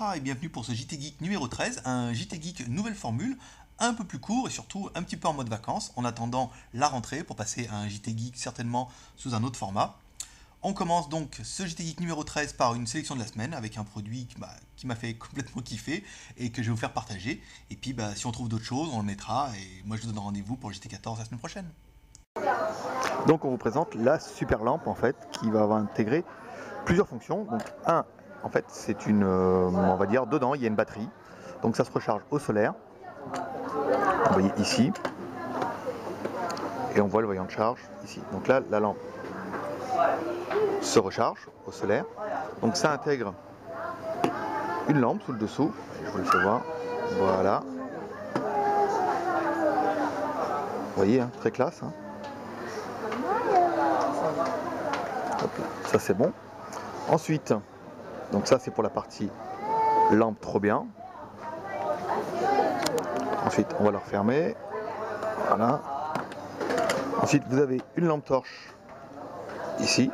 Mitra et bienvenue pour ce JT Geek numéro 13, un JT Geek nouvelle formule, un peu plus court et surtout un petit peu en mode vacances, en attendant la rentrée pour passer à un JT Geek certainement sous un autre format. On commence donc ce JT Geek numéro 13 par une sélection de la semaine avec un produit qui m'a fait complètement kiffer et que je vais vous faire partager. Et puis si on trouve d'autres choses, on le mettra et moi je vous donne rendez-vous pour le JT 14 la semaine prochaine. Donc on vous présente la super lampe en fait qui va intégrer plusieurs fonctions. Donc en fait c'est une, on va dire dedans il y a une batterie. Donc ça se recharge au solaire. Vous voyez ici. Et on voit le voyant de charge ici. Donc là la lampe se recharge au solaire. Donc ça intègre une lampe sous le dessous. Je vous le fais voir. Voilà. Vous voyez, hein, très classe. Hein. Hop là, ça c'est bon. Ensuite, donc ça c'est pour la partie lampe trop bien. Ensuite, on va le refermer. Voilà. Ensuite, vous avez une lampe torche ici.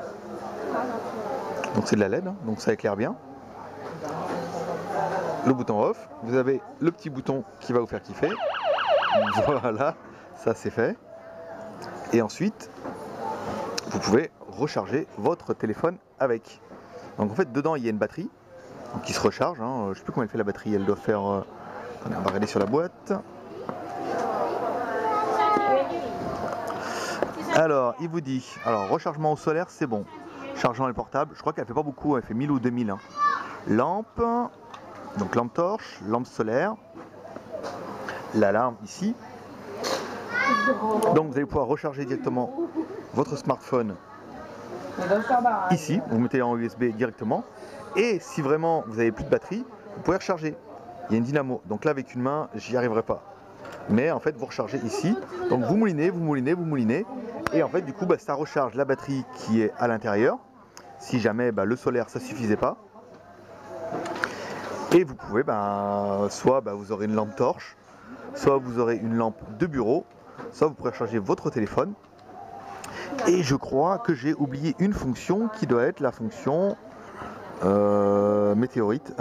Donc c'est de la LED, hein, donc ça éclaire bien. Le bouton off. Vous avez le petit bouton qui va vous faire kiffer. Voilà, ça c'est fait. Et ensuite, vous pouvez recharger votre téléphone avec. Donc en fait, dedans il y a une batterie donc, qui se recharge. Hein. Je ne sais plus comment elle fait la batterie. Elle doit faire. Attendez, on va regarder sur la boîte. Alors, il vous dit, alors rechargement au solaire, c'est bon. Chargement le portable, je crois qu'elle fait pas beaucoup, elle fait 1000 ou 2000. Hein. Lampe, donc lampe torche, lampe solaire, l'alarme ici. Donc vous allez pouvoir recharger directement votre smartphone ici, vous mettez en USB directement. Et si vraiment vous avez plus de batterie, vous pouvez recharger. Il y a une dynamo, donc là avec une main, j'y arriverai pas. Mais en fait vous rechargez ici, donc vous moulinez, vous moulinez, vous moulinez. Et en fait du coup ça recharge la batterie qui est à l'intérieur. Si jamais le solaire ça suffisait pas. Et vous pouvez soit vous aurez une lampe torche, soit vous aurez une lampe de bureau, soit vous pourrez recharger votre téléphone. Et je crois que j'ai oublié une fonction qui doit être la fonction météorite.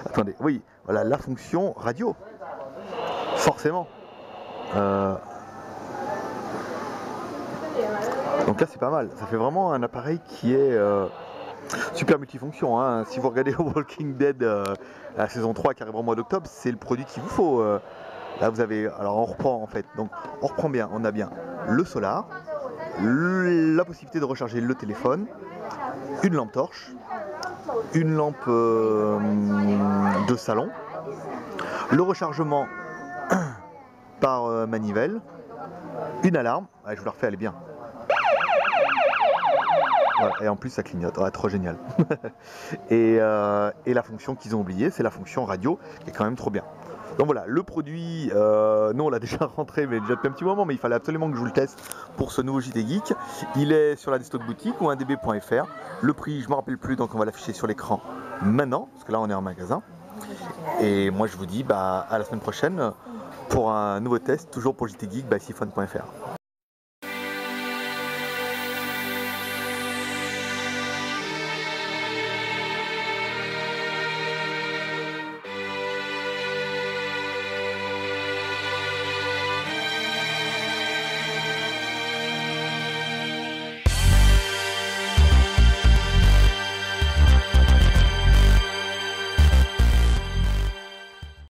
Attendez, oui, voilà la fonction radio. Forcément. Donc là c'est pas mal, ça fait vraiment un appareil qui est super multifonction. Hein. Si vous regardez Walking Dead la saison 3 qui arrivera au mois d'octobre, c'est le produit qu'il vous faut. Là vous avez, alors on reprend en fait, donc on reprend bien, on a bien le solar, la possibilité de recharger le téléphone, une lampe torche, une lampe de salon, le rechargement par manivelle, une alarme, je vous la refais, elle est bien. Voilà, et en plus ça clignote, trop génial. et la fonction qu'ils ont oubliée, c'est la fonction radio, qui est quand même trop bien. Donc voilà, le produit, nous on l'a déjà rentré, mais déjà depuis un petit moment, mais il fallait absolument que je vous le teste pour ce nouveau JT Geek. Il est sur la Destock Boutique ou indb.fr. Le prix, je ne me rappelle plus, donc on va l'afficher sur l'écran maintenant, parce que là on est en magasin. Et moi je vous dis à la semaine prochaine pour un nouveau test, toujours pour JT Geek, by siphon.fr.